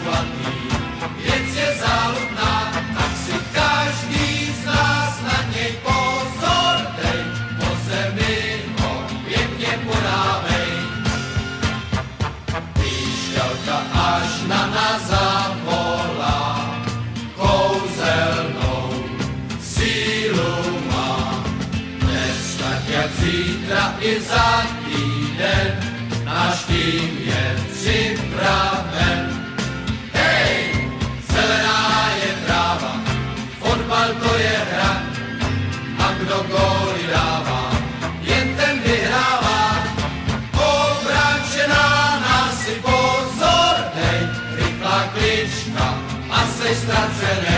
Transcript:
zlatý. Věc je záludná, tak si každý z nás na něj pozor dej. Po zemi ho pěkně podávej. Píšťalka až na nás zavolá, kouzelnou sílu má. Dnes tak jak zítra i za týden, náš tým je připraven. Hej, zelená je tráva, fotbal to je hra, a kdo góly dává, jen ten vyhrává. Obránčená nás si pozor dej, rychlá klička a sej ztracenej.